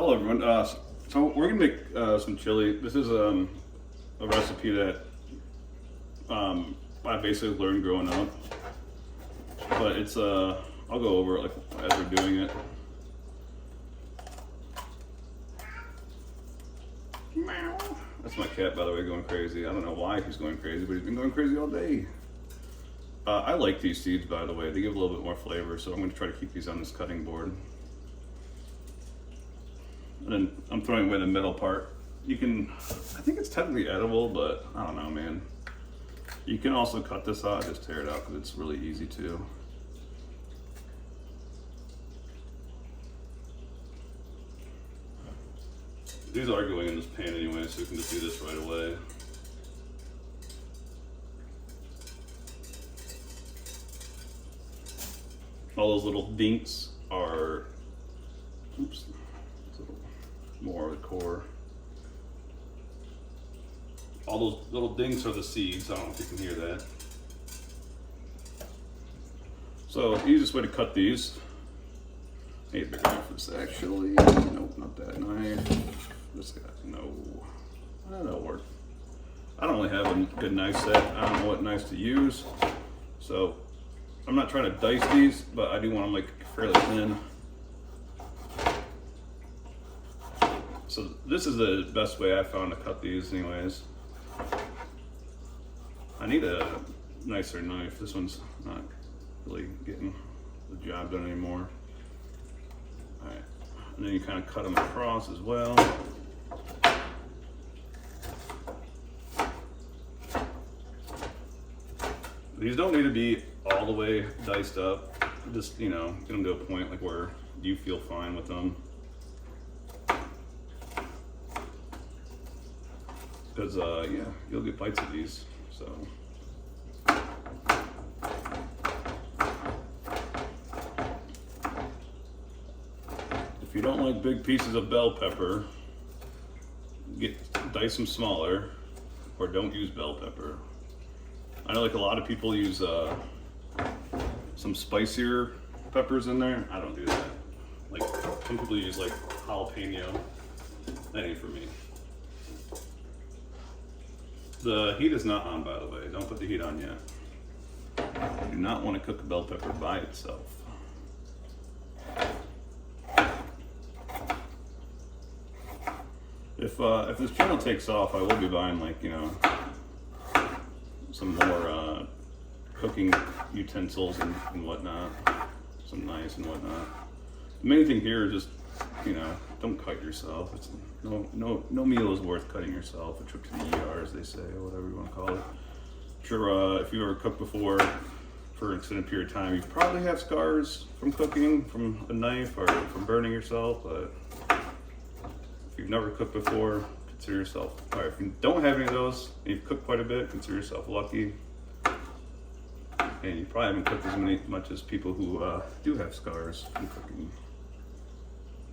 Hello everyone. So we're gonna make some chili. This is a recipe that I basically learned growing up, but it's I'll go over it like as we're doing it. Meow. That's my cat, by the way, going crazy. I don't know why he's going crazy, but he's been going crazy all day. I like these seeds, by the way. They give a little bit more flavor, so I'm going to try to keep these on this cutting board. And then I'm throwing away the middle part. You can, I think it's technically edible, but I don't know, man. You can also cut this out, just tear it out, because it's really easy to. These are going in this pan anyway, so we can just do this right away. All those little dinks are, oops, a little more of the core. All those little dinks are the seeds. I don't know if you can hear that. So the easiest way to cut these, I need a bigger knife for this actually. Nope, not that knife. This guy, no. That'll work. I don't really have a good knife set. I don't know what knives to use. So I'm not trying to dice these, but I do want them like fairly thin. So this is the best way I found to cut these anyways. I need a nicer knife. This one's not really getting the job done anymore. All right, and then you kind of cut them across as well. These don't need to be all the way diced up. Just, you know, get them to a point like where you feel fine with them. Because, yeah, you'll get bites of these, so. If you don't like big pieces of bell pepper, dice them smaller, or don't use bell pepper. I know like a lot of people use some spicier peppers in there. I don't do that. Like some people use like jalapeno. That ain't for me. The heat is not on, by the way. Don't put the heat on yet. You do not want to cook a bell pepper by itself. If this channel takes off, I will be buying like, you know, some more cooking utensils and whatnot, some knives and whatnot. The main thing here is just, you know, don't cut yourself. It's no meal is worth cutting yourself. A trip to the ER, as they say, or whatever you want to call it. Sure, if you ever cooked before for an extended period of time, you probably have scars from cooking, from a knife, or from burning yourself. But if you've never cooked before, consider yourself, or if you don't have any of those and you've cooked quite a bit, consider yourself lucky. And you probably haven't cooked as much as people who do have scars from cooking.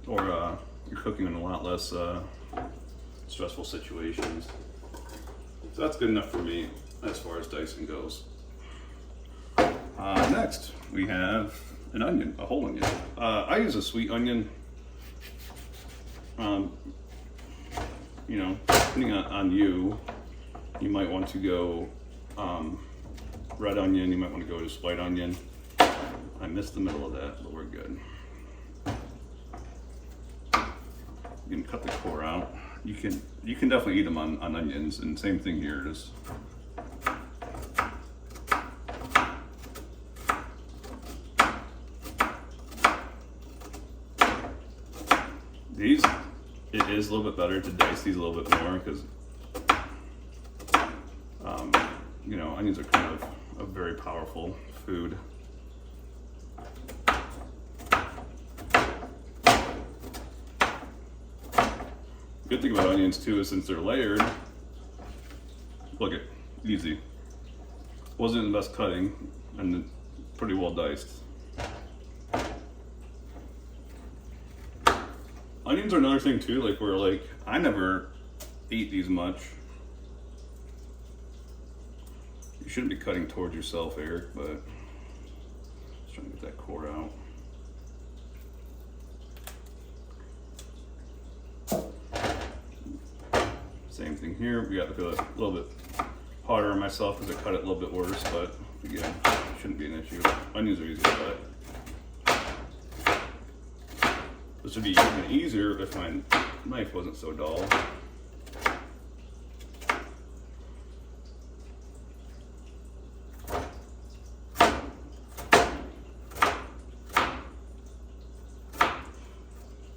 Or you're cooking in a lot less stressful situations. So that's good enough for me as far as dicing goes. Next, we have an onion, a whole onion. I use a sweet onion. You know, depending on you, you might want to go red onion, you might want to go just white onion. I missed the middle of that, but we're good. You can cut the core out. You can definitely eat them on onions, and same thing here. Just these, it is a little bit better to dice these a little bit more because you know, onions are kind of a very powerful food. Good thing about onions too is since they're layered, look at, easy. Wasn't the best cutting and pretty well diced. Onions are another thing too, like where like, I never ate these much. You shouldn't be cutting towards yourself, Eric, but just trying to get that core out. same thing here. We got to go a little bit harder on myself because I cut it a little bit worse, but again, shouldn't be an issue. Onions are easy to cut. This would be even easier if my knife wasn't so dull.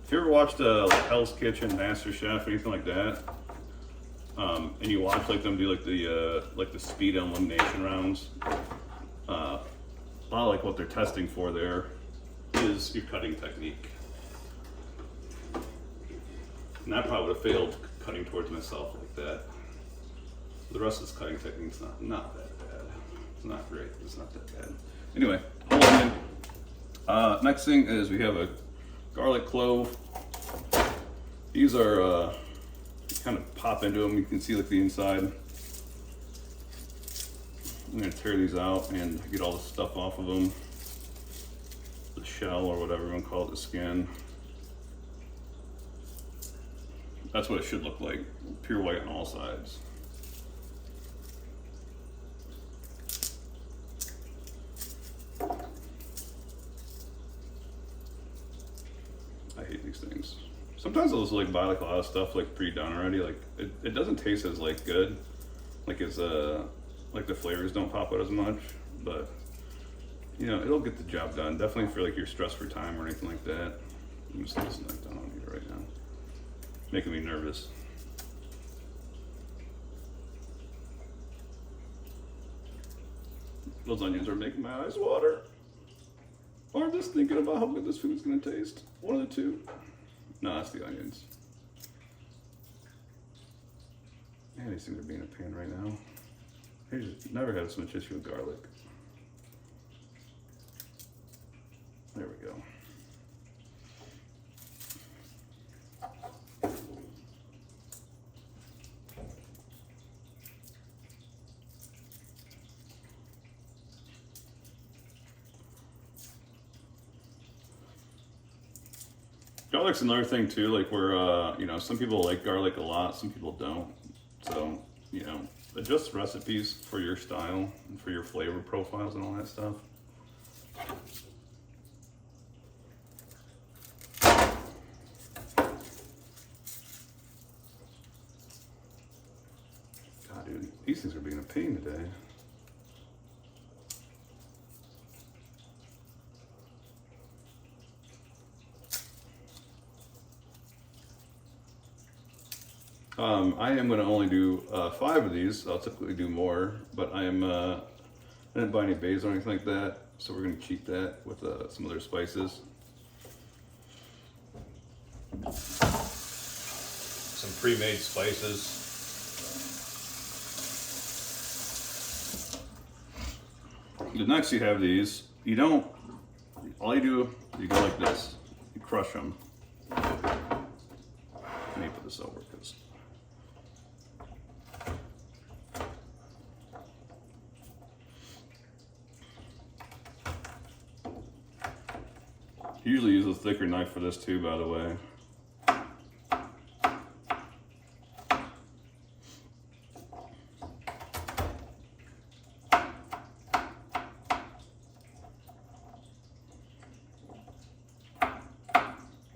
If you ever watched like Hell's Kitchen, Master Chef, anything like that, and you watch like them do like the speed elimination rounds, a lot of like what they're testing for there is your cutting technique. And I probably would have failed cutting towards myself like that. The rest of this cutting technique's not that bad. It's not great, but it's not that bad. Anyway, whole onion. Next thing is we have a garlic clove. These are kind of pop into them. You can see like the inside. I'm gonna tear these out and get all the stuff off of them. The shell or whatever you want to call it, the skin. That's what it should look like, pure white on all sides. I hate these things. Sometimes I'll just like buy like a lot of stuff like pre-done already. Like it doesn't taste as like good, like as like the flavors don't pop out as much, but you know it'll get the job done. Definitely for like your stress for time or anything like that. I'm just looking that down on here right now, making me nervous. Those onions are making my eyes water. Or I'm just thinking about how good this food's gonna taste. One of the two. No, that's the onions. Man, these things are being a pain right now. I just never had so much issue with garlic. There we go. Garlic's another thing too, like where you know, some people like garlic a lot, some people don't. So, you know, adjust recipes for your style and for your flavor profiles and all that stuff. God, dude, these things are being a pain today. I am going to only do 5 of these. I'll typically do more, but I didn't buy any basil or anything like that, so we're going to cheat that with some other spices. Some pre-made spices. Next you have these. You don't, all you do, you go like this. You crush them. Let me put this over because usually use a thicker knife for this too, by the way.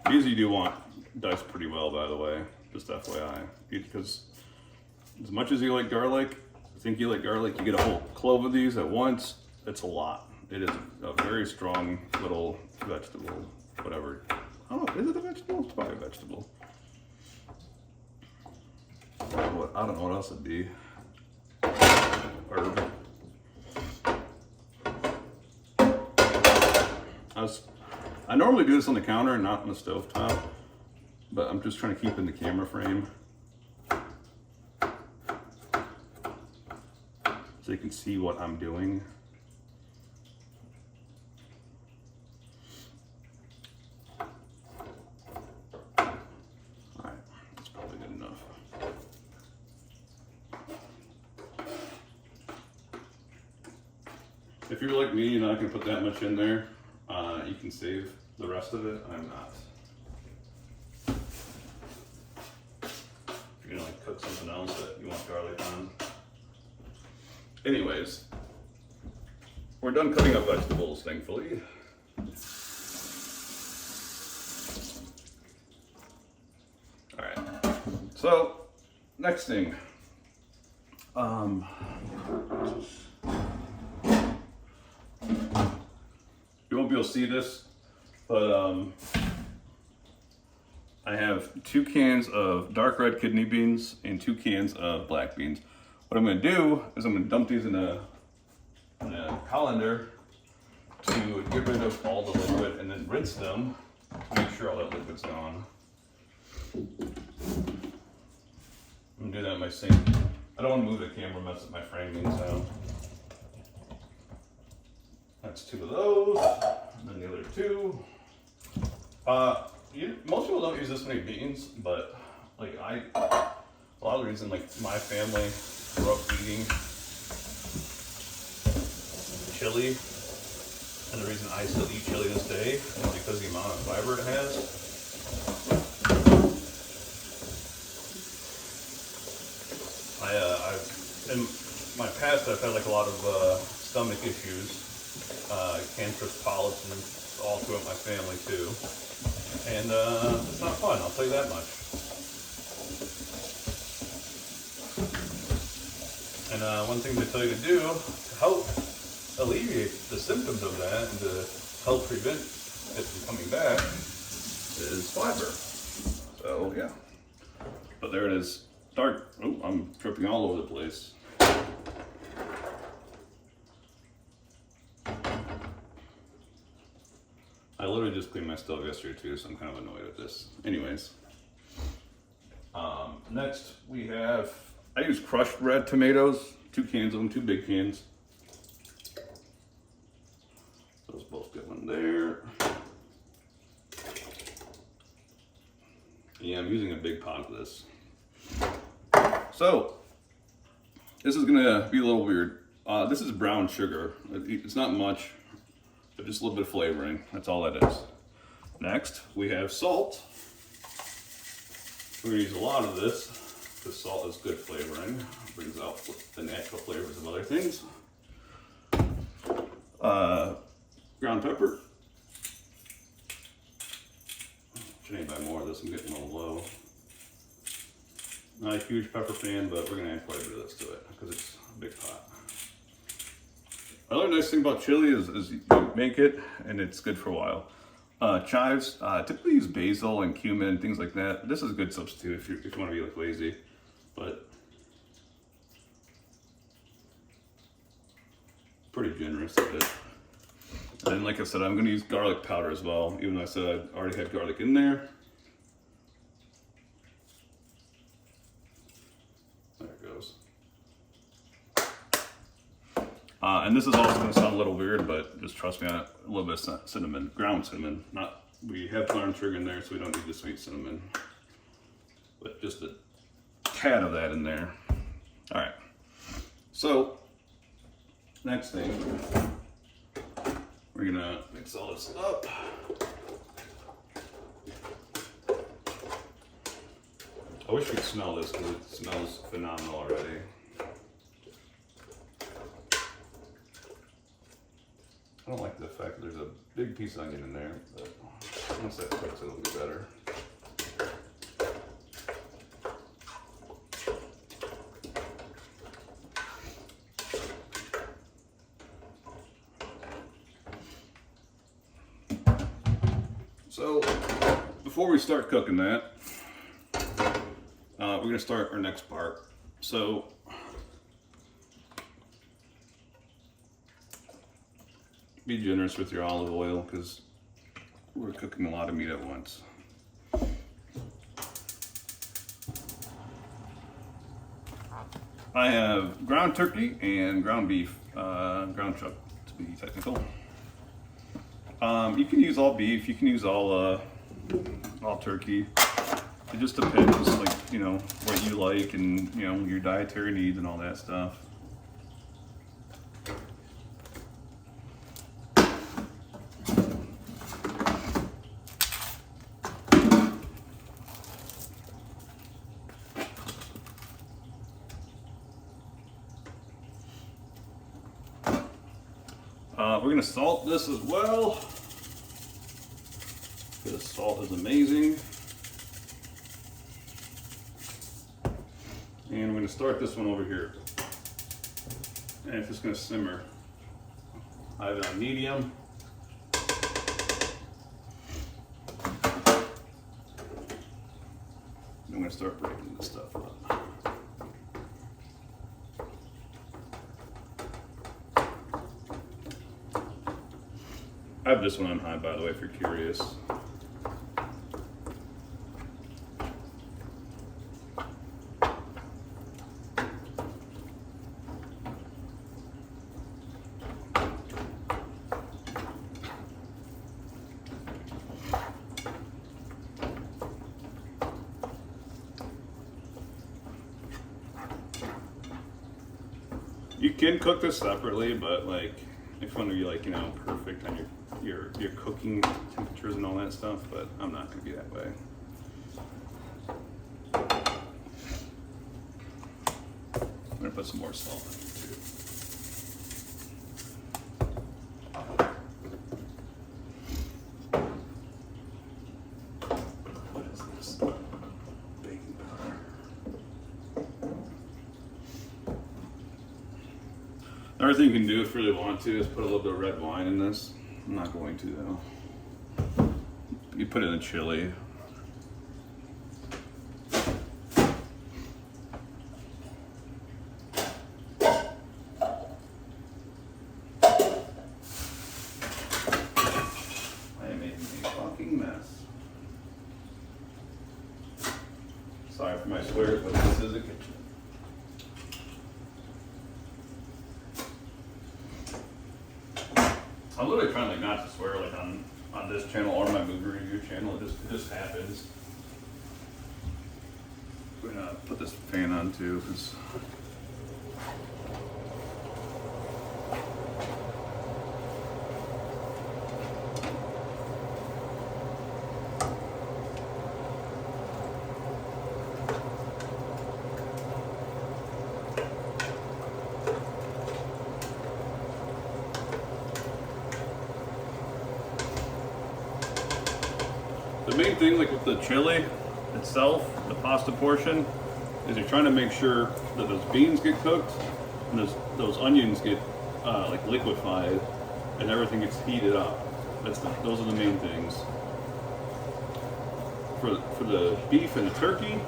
These you do want diced pretty well, by the way, just FYI. Because as much as you like garlic, you like garlic, you get a whole clove of these at once, it's a lot. It is a very strong little vegetable, whatever. I don't know, is it a vegetable? It's probably a vegetable. I don't know what else it'd be. Herb. I normally do this on the counter and not on the stovetop, but I'm just trying to keep in the camera frame so you can see what I'm doing. Alright, that's probably good enough. If you're like me, you're not going to put that much in there. You can save the rest of it. I'm not. If you're gonna like cook something else garlic on. Anyways, we're done cutting up vegetables, thankfully. All right. So next thing. You won't be able to see this, but I have 2 cans of dark red kidney beans and 2 cans of black beans. What I'm going to do is I'm going to dump these in a colander to get rid of all the liquid and then rinse them to make sure all that liquid's gone. I'm going to do that in my sink. I don't want to move the camera, mess up my framing, so that's 2 of those, and then the other 2. Most people don't use this many beans, but like a lot of the reason like my family grew up eating chili, and the reason I still eat chili this day is because of the amount of fiber it has. In my past, I've had like a lot of stomach issues, cancerous polyps, and all throughout my family too. And it's not fun, I'll tell you that much. And one thing they tell you to do to help alleviate the symptoms of that and to help prevent it from coming back is fiber. So yeah, but there it is. Dark. Oh, I'm tripping all over the place. I literally just cleaned my stove yesterday too, so I'm kind of annoyed with this. Anyways, next we have, I use crushed red tomatoes, 2 cans of them, 2 big cans. Those both get one there. Yeah, I'm using a big pot of this. So, this is gonna be a little weird. This is brown sugar. It's not much, but just a little bit of flavoring. That's all that is. Next, we have salt. We're gonna use a lot of this because salt is good flavoring. It brings out the natural flavors of other things. Ground pepper. Should need to buy more of this. I'm getting a little low. Not a huge pepper fan, but we're gonna add quite a bit of this to it because it's a big pot. Another nice thing about chili is you make it and it's good for a while. Chives, typically use basil and cumin and things like that. This is a good substitute if you want to be like lazy, but pretty generous with it. And then, like I said, I'm gonna use garlic powder as well, even though I said I already had garlic in there. And this is also going to sound a little weird, but just trust me on it. A little bit of cinnamon, ground cinnamon. We have brown sugar in there, so we don't need the sweet cinnamon. But just a tad of that in there. All right. So, next thing, we're going to mix all this up. I wish you could smell this because it smells phenomenal already. I don't like the fact that there's a big piece of onion in there, but once that cooks, it'll be better. So, before we start cooking that, we're going to start our next part. So, be generous with your olive oil because we're cooking a lot of meat at once. I have ground turkey and ground beef, ground chuck to be technical. You can use all beef, you can use all turkey. It just depends, like, you know, what you like and, you know, your dietary needs and all that stuff. We're gonna salt this as well, because salt is amazing. And we're gonna start this one over here. And it's just gonna simmer. I have it on medium. I'm gonna start breaking this stuff up. I have this one on high, by the way, if you're curious. You can cook this separately, but like if you want to be like, you know, perfect on your cooking temperatures and all that stuff, but I'm not going to be that way. I'm going to put some more salt in here too. What is this? Baking powder. Another thing you can do if you really want to is put a little bit of red wine in this. I'm not going to though. You put it in the chili. I am making a fucking mess. Sorry for my swears, but this is a kitchen. I'm literally trying like not to swear like on this channel or my movie review channel. It just happens. We're gonna put this fan on too, because the main thing, like with the chili itself, the pasta portion, is you're trying to make sure that those beans get cooked and those onions get like liquefied and everything gets heated up. Those are the main things. For the beef and the turkey,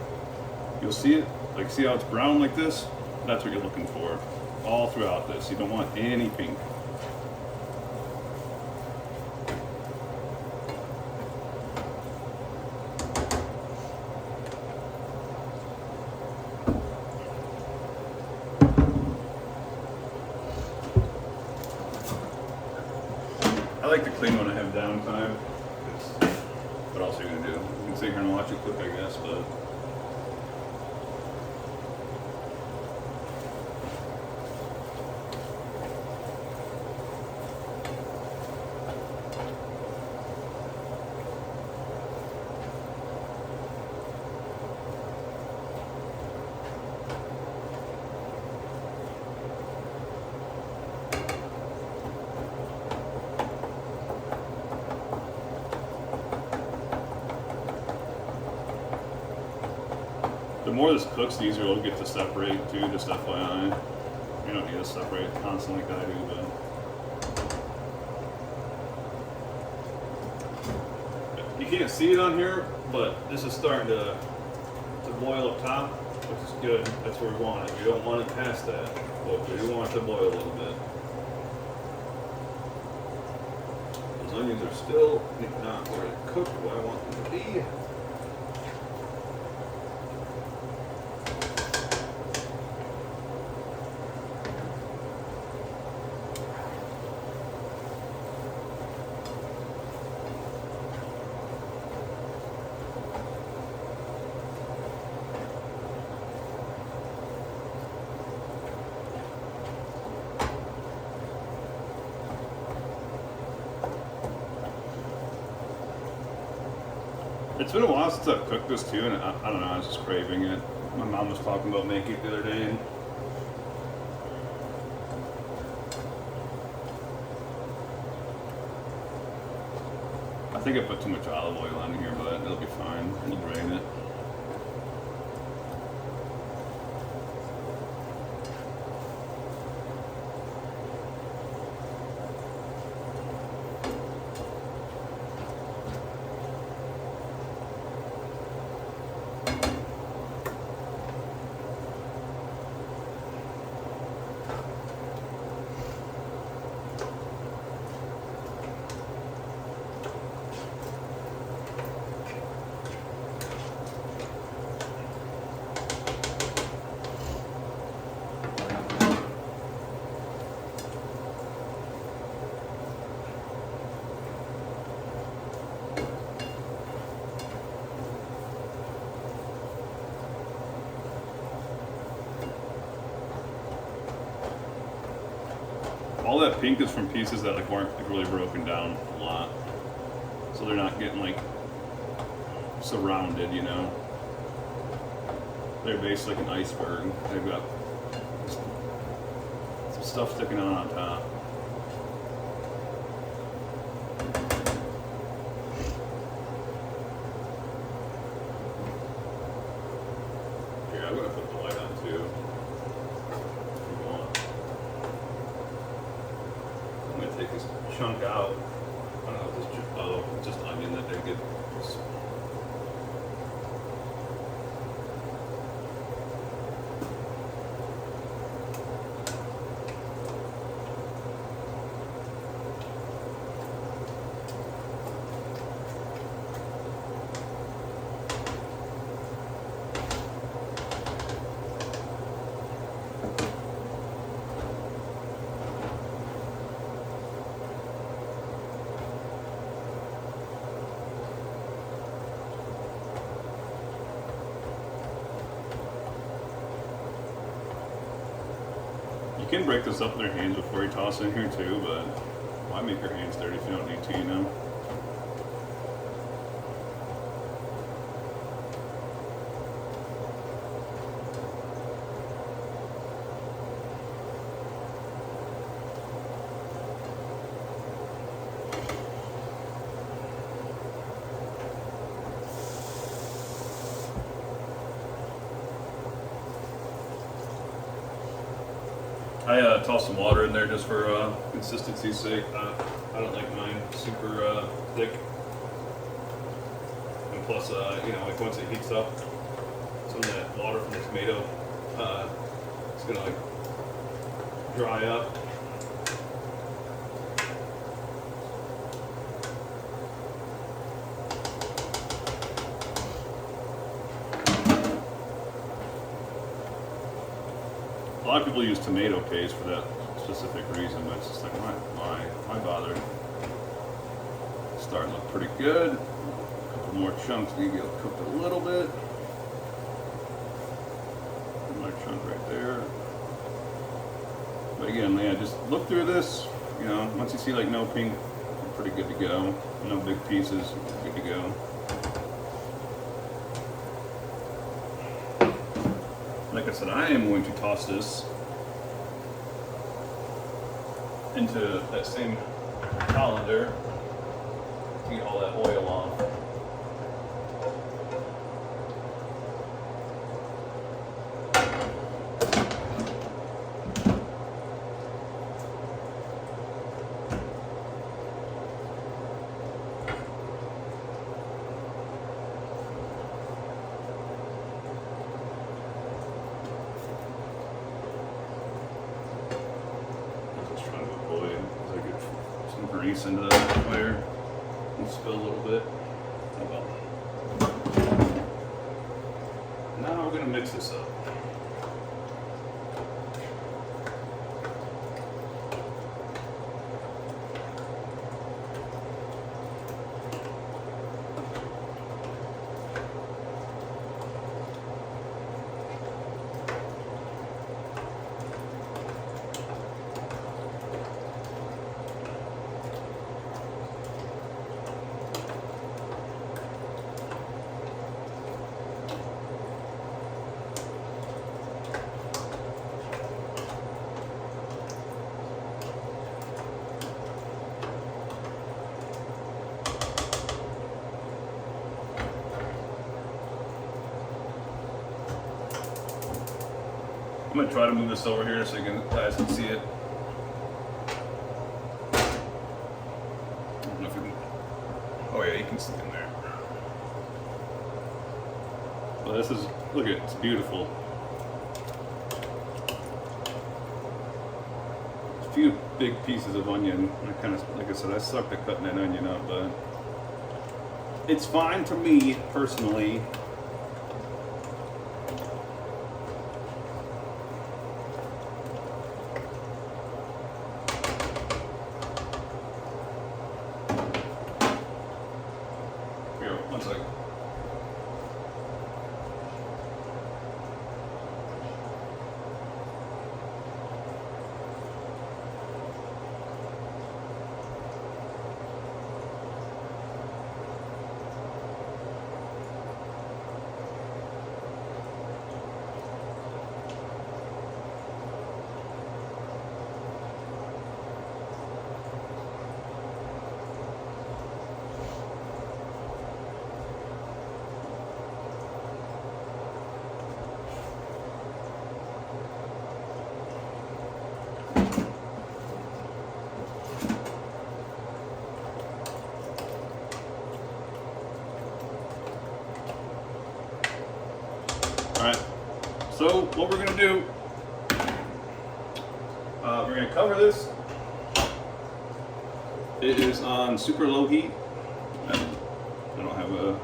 you'll see it, like see how it's brown like this? That's what you're looking for all throughout this. You don't want any pink. I like to clean when I have downtime. What else are you gonna do? You can sit here and watch it cook, I guess, but the more this cooks, the easier it'll get to separate too, just FYI. You don't need to separate constantly like I do, but you can't see it on here, but this is starting to boil up top, which is good. That's where we want it. We don't want it past that, but we do want it to boil a little bit. Those onions are still not where they cook where I want them to be. It's been a while since I've cooked this too, and I don't know, I was just craving it. My mom was talking about making it the other day, and think I put too much olive oil on here, but it'll be fine. We'll drain it. All that pink is from pieces that like weren't like really broken down a lot, so they're not getting like surrounded, you know. They're basically like an iceberg. They've got some stuff sticking out on top. Here, I'm gonna put the light on too. Take this chunk out. I don't know if this, oh, it's just onion that they get. You can break this up with your hands before you toss it in here too, but why make your hands dirty if you don't need to, you know? I toss some water in there just for consistency's sake. I don't like mine super thick. And plus, you know, like once it heats up, some of that water from the tomato, it's gonna like dry up. A lot of people use tomato paste for that specific reason, but it's just like, why bother? It's starting to look pretty good. A couple more chunks need to get cooked a little bit. Another chunk right there. But again, yeah, just look through this. You know, once you see like no pink, you're pretty good to go. No big pieces, good to go. Like I said, I am going to toss this into that same colander to get all that oil off. Grease into the fire and spill a little bit. Oh well. Now we're going to mix this up. I'm gonna try to move this over here so you guys can see it. I don't know if you can. Oh yeah, you can see it in there. Well, this is, look at it, it's beautiful. A few big pieces of onion. I kind of, like I said, I sucked at cutting that onion up, but it's fine for me personally. Here, one second. Alright, so what we're gonna do, we're gonna cover this. It is on super low heat. I don't have a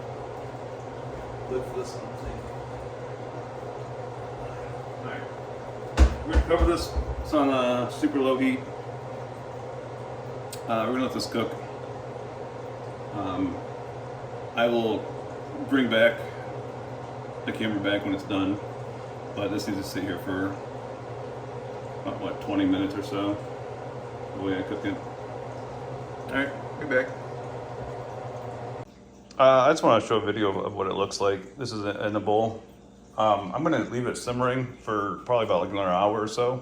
lid for this one. Alright, we're gonna cover this. It's on super low heat. We're gonna let this cook. I will bring back the camera back when it's done, but this needs to sit here for about, what, 20 minutes or so, the way I cook it. Alright, be back. I just want to show a video of what it looks like. This is in the bowl. I'm going to leave it simmering for probably about like another hour or so,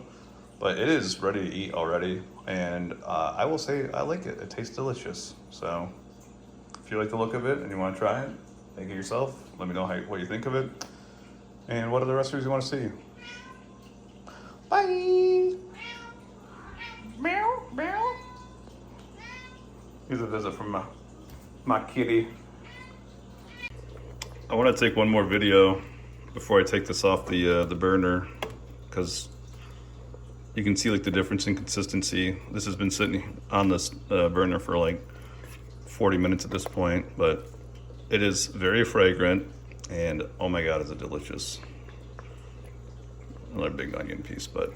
but it is ready to eat already, and I will say I like it. It tastes delicious. So if you like the look of it and you want to try it, make it yourself. Let me know what you think of it and what other recipes you want to see. Bye! Meow, meow. Here's a visit from my kitty. I want to take one more video before I take this off the burner, because you can see like the difference in consistency. This has been sitting on this burner for like 40 minutes at this point, but it is very fragrant, and oh my god, is it delicious. Another big onion piece, but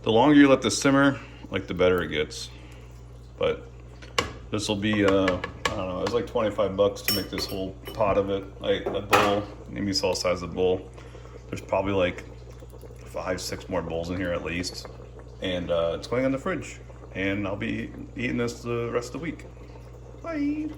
the longer you let this simmer, like the better it gets. But this will be, I don't know, it's like 25 bucks to make this whole pot of it, like a bowl. Maybe you saw the size of the bowl. There's probably like 5-6 more bowls in here at least. And it's going in the fridge. And I'll be eating this the rest of the week. Bye.